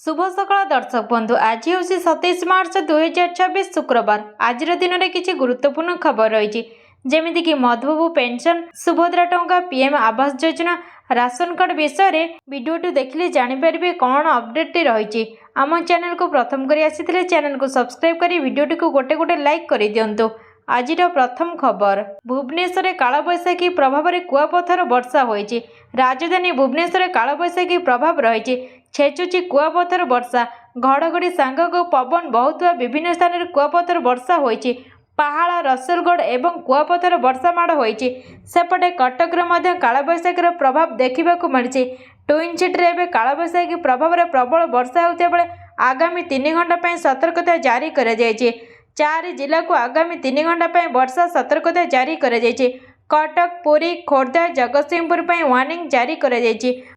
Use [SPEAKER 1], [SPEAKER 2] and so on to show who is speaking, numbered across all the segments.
[SPEAKER 1] शुभ सकाळ दर्शक बंधु आज हूँ 27 मार्च 2026 शुक्रवार। आज दिन में किसी गुरुत्वपूर्ण खबर रही जमीक मधुबाबू पेंशन सुभद्रा टंका PM Awas Yojana ration card विषय में वीडियो देखिले जानीपर कौन अपडेट रही। आम चैनल को प्रथम कर आसी चैनल को सब्सक्राइब कर वीडियो को गोटे गोटे लाइक कर दिंतु। आज प्रथम खबर भुवनेश्वर कालबैशाखी प्रभाव में कुआपथर वर्षा होती। राजधानी भुवनेश्वर कालबैशाखी प्रभाव रही छेचुची कुआपथर वर्षा घड़घड़ी सांगक पवन बहुत विभिन्न स्थान में कुआपथर वर्षा होती। पहाड़ रसलगढ़ एवं कुआपथर वर्षा माड़ होती। सेपटे कटक कालबैशाखीर प्रभाव देखा मिली। ट्विन सिटी कालबैशाखी प्रभाव में प्रबल वर्षा होता बेले आगामी 3 घंटा सतर्कता जारी कर 4 जिला को आगामी 3 घंटा वर्षा सतर्कता जारी कर कटक पुरी खोर्धा जगतसिंहपुर वार्निंग जारी कर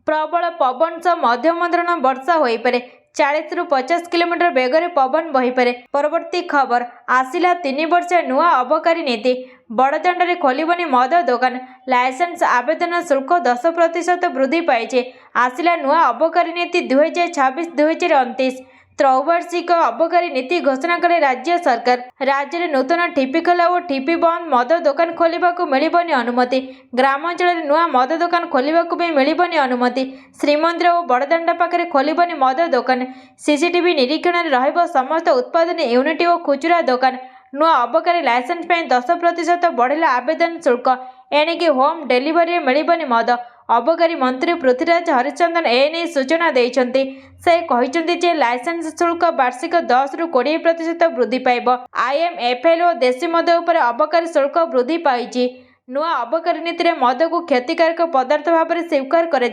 [SPEAKER 1] प्रबल पवन सह मध्यम धरण वर्षा हो पारे 40 ରୁ 50 किलोमीटर बेगर पवन बही पारे। परवर्ती खबर आसिला 3 वर्ष नुआ अबकारी नीति बड़दाण्ड खोलबनी मद दुकान लाइसेंस आवेदन शुल्क 10% वृद्धि पाई। आसिला नुआ अबकारी नीति 2026-2029 त्रैवार्षिक अबकारी नीति घोषणा कले राज्य सरकार। राज्य में नूतन ठिपी खोला और ठिपी बंद मद दुकान खोलने मिलबनी अनुमति। ग्रामांचल नुआ मद दुकान खोलने मिलबनी अनुमति। श्रीमंदिर और बड़दाण्ड पाखे खोलबनी मद दुकान। सीसीटीवी निरीक्षण में रहिब समस्त उत्पादन यूनिट और खुचुरा दुकान। नुआ अबकारी लाइसेंस 10% बढ़ेगा आवेदन शुल्क। एणिकी होम डिलीवरी मिलबनी मद। अबकारी मंत्री पृथ्वीराज हरिचंदन एने सूचना देइछन्ति। से कहिछन्ति जे लाइसेंस शुल्क वार्षिक 10 ରୁ 20% वृद्धि पाइब। आईएमएफएल और देशी मद उपर अबकारी शुल्क वृद्धि पाइछि। नुआ अबकारी नीति में मद को क्षतिकारक पदार्थ भाव में स्वीकार कर।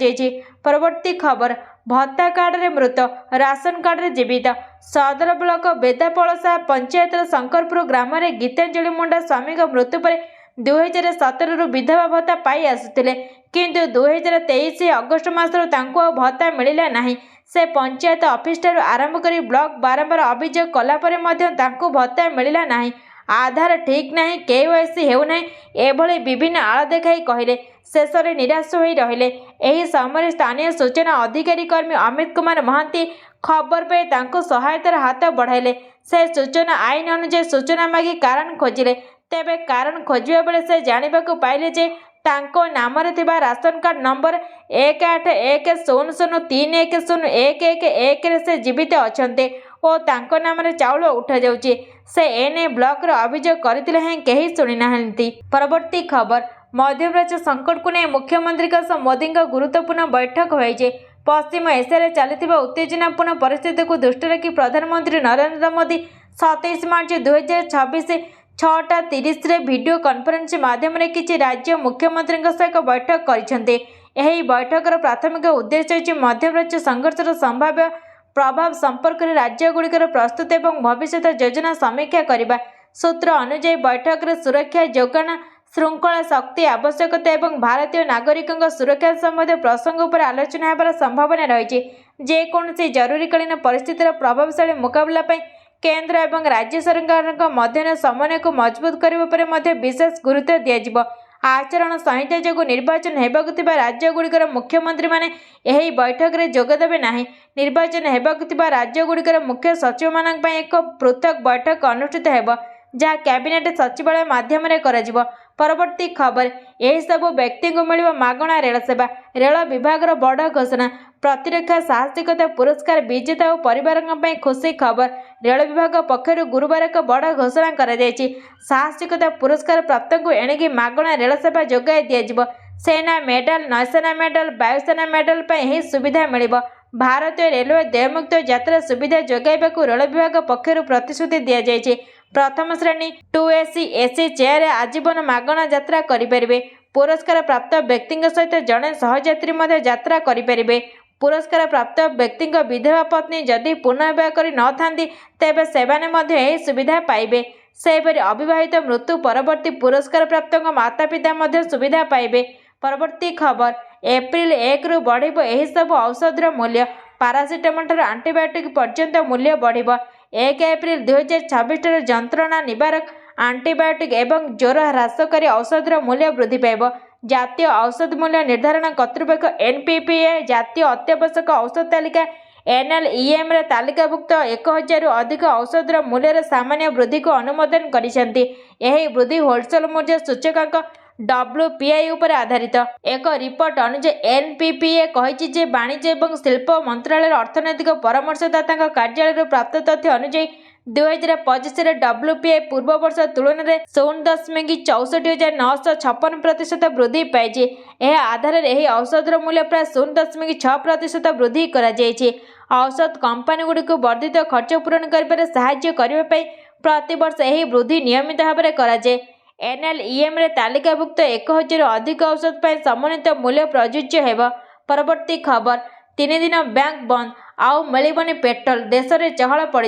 [SPEAKER 1] परवर्ती खबर भत्ता कार्ड रे मृत राशन कार्ड रे जीवित। सदर ब्लॉक बेदापलसा पंचायत शंकरपुर ग्राम में गीतांजलि मुंडा स्वामी मृत्यु पर 2017 विधवा भत्ता पाई आसुतिले किंतु 2023 अगस्ट मासर तांको भत्ता मिलिला नाही। से पंचायत ऑफिस ठारू आरंभ करी ब्लॉक बारंबार अभियोग कला परे मध्य तांको भत्ता मिलिला नाही। आधार ठीक नाही केवाईसी हेउ नाही एभली विभिन्न आळ देखाई कहिले शेष में निराश हो रहिले। एही समय स्थानीय सूचना अधिकारी कर्मी अमित कुमार महांती खबर पे तांको सहायतार हाथ बढ़ाइले। से सूचना आईन अनुसार सूचना मागी कारण खोजिले। तेबे कारण खोजिबा बेले से जानिबाकु पाइले जे तांको नामरे थिबा राशन कार्ड नंबर 181003101111 रे से जीवित अछन्ते और तांको नामरे चाउल उठा जाउची। से एने ब्लॉक रो अभियोग करथिले हैं केही सुनि नाहंती। परवर्ती खबर मध्यप्राच्य संकट को नहीं मुख्यमंत्री मोदी गुरुत्वपूर्ण बैठक होइजे। पश्चिम एशिया चलता उत्तेजनापूर्ण परिस्थिति को दृष्टि रखी प्रधानमंत्री नरेंद्र मोदी 27 मार्च 2026 6:30 रे वीडियो कॉन्फ्रेंस माध्यम किसी राज्य मुख्यमंत्री सहित बैठक करिसेंते। एही बैठकर प्राथमिक उद्देश्य होछि मध्यप्राच्य संघर्षर संभाव्य प्रभाव संपर्क में राज्यगुड़िकर प्रस्तुत एवं भविष्य योजना समीक्षा करने। सूत्र अनुसार बैठक में सुरक्षा जोगान श्रृंखला शक्ति आवश्यकता एवं भारतीय नागरिकों सुरक्षा संबंधी प्रसंग पर आलोचना होबार संभावना रही। जेकोसी जरूरीकालीन परिस्थितिर प्रभावशाली मुकाबला केंद्र एवं राज्य सरकार मध्य समन्वय को मजबूत करने पर विशेष गुरुत्व दिया। आचरण संहिता जो निर्वाचन होगा राज्यगुड़िकर मुख्यमंत्री माने यही बैठक में जोगदेवे नहीं। निर्वाचन होगा राज्यगुड़िकर मुख्य सचिव मान एक पृथक बैठक अनुष्ठित होगा जहाँ कैबिनेट सचिवालय माध्यम करा। परवर्ती खबर यही सब व्यक्ति को मिल मागणा रेल सेवा रेल विभाग बड़ घोषणा प्रतिरक्षा साहसिकता पुरस्कार विजेता और परिवार खुशी खबर। रेल विभाग पक्षर गुरुवार एक बड़ घोषणा कर साहसिकता पुरस्कार प्राप्त को एणिकी मागणा रेल सेवा जोगाई दि सेना मेडल नौसेना मेडल वायुसेना मेडल यही सुविधा मिल। भारतीय रेलवे देयमुक्त यात्रा सुविधा जोगाइबा रेल विभाग पक्षर प्रतिश्रुति दि जाइए। प्रथम श्रेणी 2AC AC चेयर आजीवन मागणा यात्रा करें। पुरस्कार प्राप्त व्यक्ति सहित जड़े सहयात्री यात्रा करें। पुरस्कार प्राप्त व्यक्ति विधवा पत्नी जदि पुनर्विवाह कर न थांती तेबे सेमाने सुविधा पाइबे। सेपरि अविवाहित मृत्यु परवर्ती पुरस्कार प्राप्त माता पिता सुविधा पाइबे। परवर्ती खबर एप्रिल 1 रु बढ़िबो एही सब औषधर मूल्य। पारासिटामोल ठार आंटीबायोटिक पर्यंत मूल्य बढ़िबो। 1 एप्रिल 2026 ठार जंत्रणा निवारक आंटीबायोटिक एवं ज्वर ह्रासकारी औषधर मूल्य वृद्धि पाइब। जातीय औषध मूल्य निर्धारण कर्तृपक्ष NPPA जातीय अत्यावश्यक औषध तालिका एनएलईएम तालिकाभुक्त 1000 अधिक औषधर मूल्यर सामान्य वृद्धि को अनुमोदन करिसेंती। एही वृद्धि होलसेल मूल्य सूचकांक WPI उपर आधारित। एक रिपोर्ट अनुसार एनपीपीए कहिछि जे वाणिज्य एवं शिल्प मंत्रालय अर्थनैतिक परामर्शदाता कार्यालय प्राप्त तथ्य अनुसार 2025 WPI पूर्व वर्ष तुलन में 0.64,956% वृद्धि पाई। आधार में औषधर मूल्य प्राय 0.6% वृद्धि करा जायछि। औषध कंपनी गुड़िक वर्धित खर्च पूरण कर साहाय्य करने प्रतिवर्ष यह वृद्धि नियमित भाव में कराए। एनएलईएम तालिकाभुक्त 1000 अधिक औषध पर समन्वित मूल्य प्रযোज्य हेब। परवर्ती खबर 3 दिन बैंक बंद आउ मिलबनी पेट्रोल देश में चहल पड़।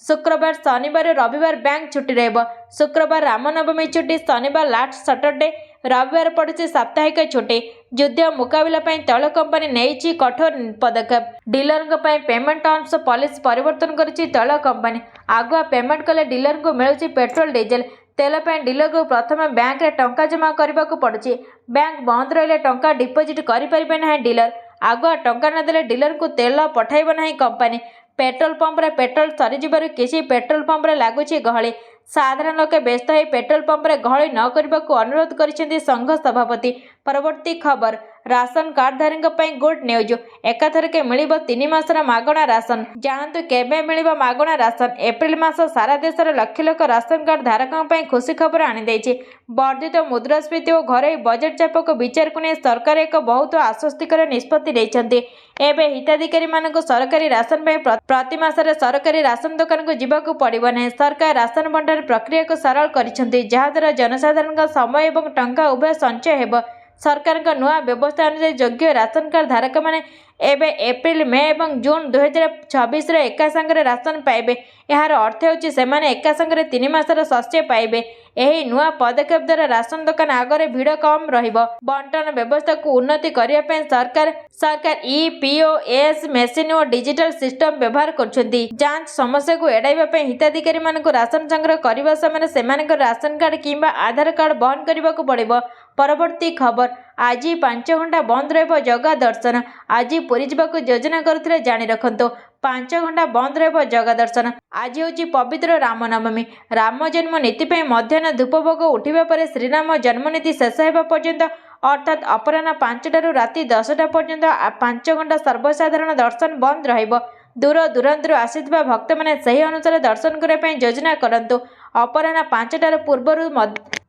[SPEAKER 1] शुक्रवार शनिवार रविवार बैंक छुट्टी रहिब। शुक्रवार रामनवमी छुट्टी, शनिवार लास्ट सैटरडे, रविवार पड़ुछि साप्ताहिक छुट्टी। युद्ध मुकाबला तैल कंपनी नहीं कठोर पदक्षेप। डीलर पेमेंट टर्म्स पॉलिसी परिवर्तन करिछि तैल कंपनी। आगुआ पेमेंट कले डीलर को मिलुछि पेट्रोल डीजेल। तेल डीलर को प्रथम बैंक रे टंका जमा करने को पड़ुछि। बैंक बंद रहिले टंका डिपोजिट करि परिबे नाही डीलर। आगुआ टंका न देले डीलर को तेल पठाइब नाही कंपनी। पेट्रोल पंप रे पेट्रोल सरीजिबारु किसी पेट्रोल पंप रे लागुछि गहली। साधारण लोके व्यस्त हो पेट्रोल पंप रे गहली न करने को अनुरोध करिसेंती संघ सभापति। परवर्ती खबर राशन कार्डधारी गुड न्यूज। एकाथरके मिलिबो 3 मासर मागणा राशन। जानतु केबे मिलिबो मागणा राशन। एप्रिल मास सारा देशर लक्ष लक्ष राशन कार्ड धारकों खुशी खबर आनी देछि। वर्धित मुद्रास्फीति और घरोई बजेट चाप को विचार को नहीं सरकार एक बहुत आश्वस्तिकर निष्पत्ति लेछन्ति। एबे हिताधिकारी मानक सरकारी राशन प्रति मासरे सरकारी राशन दुकान को जीवाकू पड़िबो नहीं। सरकार राशन बंटन प्रक्रिया को सरल करिसेंति, जहाद्वारा जनसाधारण समय और टंका उभय संचय हेब। सरकार का नुआ व्यवस्था अनुसार योग्य राशन कार्ड धारक माने एबे एप्रिल मे और जून 2026 एका संगे राशन पाइबे। यार अर्थ होछि सेमाने एका संगे 3 मासर शस्य पाइबे। एही नुआ पदक्षेप द्वारा राशन दुकान आगरे भीड़ कम रहिबो। बंटन व्यवस्था को उन्नति करिया पे सरकार EPOS मेसिन और डिजिटल सिस्टम व्यवहार करछन्ती। जांच समस्या को एडाइबा पे हिताधिकारी मानक राशन संग्रह करबा समय सेमानक राशन कार्ड किंबा आधार कार्ड बहन करबा को पड़िबो। परवर्ती खबर आज 5 घंटा बंद रहिबो जगा दर्शन। आज पुरी जावाक योजना करुथिले जानि रखंतो। 5 घंटा बंद रहिबो जगा दर्शन। आज होछि पवित्र रामनवमी। राम जन्म नीति पे मध्याह्न धूपभोग उठिबा परे श्रीराम जन्म नीति शेष हेबा पर्यंत अर्थात अपराह्न 5टारू राति 10टा पर्यंत 5 घंटा सर्वसाधारण दर्शन बंद रहिबो। दूर दूरांतर आसीथिबा भक्त माने सही अनुसार दर्शन करने पे योजना करंतु। अपराह्न 5टार पूर्वरु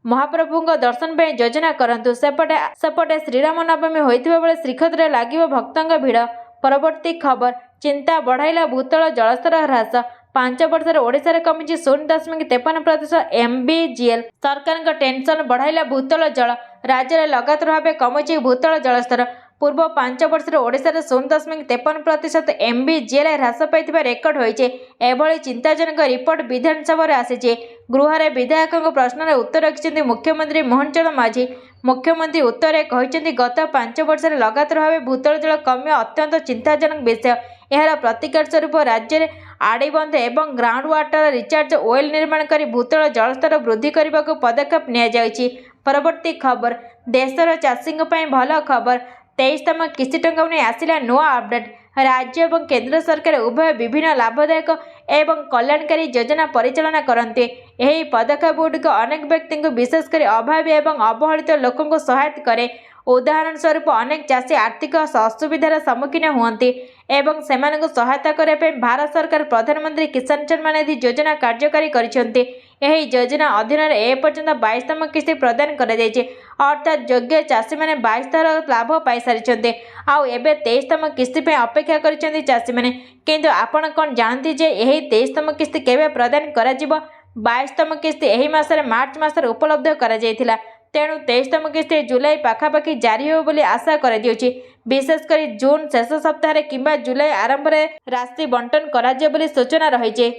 [SPEAKER 1] महाप्रभु दर्शन पे योजना करंतु। सेपटे श्रीराम नवमी होइथिबा बेले श्रीक्षेत्र लागिबो भक्तंग भीड़। परवर्ती खबर चिंता बढ़ाइला भूतल जलस्तर ह्रास। 5 वर्ष ओडिशा कमिछि 0.53% MBGL। सरकार टेंशन बढ़ाइला भूतल जल। राज्य में लगातार भाव कमुछि भूतल जलस्तर। पूर्व 5 वर्ष ओडिशा 0.53% MBGL ह्रास पाई रेकर्ड होइछे। एभली चिंताजनक रिपोर्ट विधानसभा आसीचे। गृह में विधायकों प्रश्न उत्तर रखिंट मुख्यमंत्री मोहन चरण माझी। मुख्यमंत्री उत्तर कहते गत 5 वर्ष लगातार भाव भूतल जल कमिया अत्यंत चिंताजनक विषय। यार प्रतिकार स्वरूप राज्य में आड़ीबंध एवं ग्राउंड वाटर रिचार्ज ओएल निर्माण कर भूतल जलस्तर वृद्धि करने को पदक्षेप नि। परवर्ती खबर देशर चाषी भल खबर। 23तम किस्ती टंका नहीं आसिला नुआ अपडेट। राज्य और केंद्र सरकार उभय विभिन्न लाभदायक एवं कल्याणकारी योजना परिचालना करते। यही पदक्षेप गुड़िक अनेक व्यक्ति को विशेषकर अभावी एवं अवहेलित लोकों सहायता करे। उदाहरण स्वरूप अनेक चाषी आर्थिक असुविधार सम्मुखीन हुअन्ति एवं सेमानकु सहायता करने भारत सरकार प्रधानमंत्री किसान सम्मान निधि योजना कार्यकारी करिसेंति। यही योजना अधीन एपर्यंत 22तम किस्ती प्रदान कर अर्थात योग्य चाषी मैंने 22 थर लाभ पाई सारी। आउ एबे 23तम किस्ती पे अपेक्षा करिसेंति चाषी मैंने। किंतु आपण कौन जानती जे यही 23तम किस्ती केबे प्रदान करा जिवो? 22तम किस्ती एही मासरे मार्च मासरे उपलब्ध करा जायथिला। तेणु 23तम किस्ती जुलाई पाखापाखि जारी हो बोली आशा कर दियोछि। विशेषकर जून शेष सप्ताह किंबा जुलाई आरंभ में राशि बंटन करा जिवो बोली सूचना रही।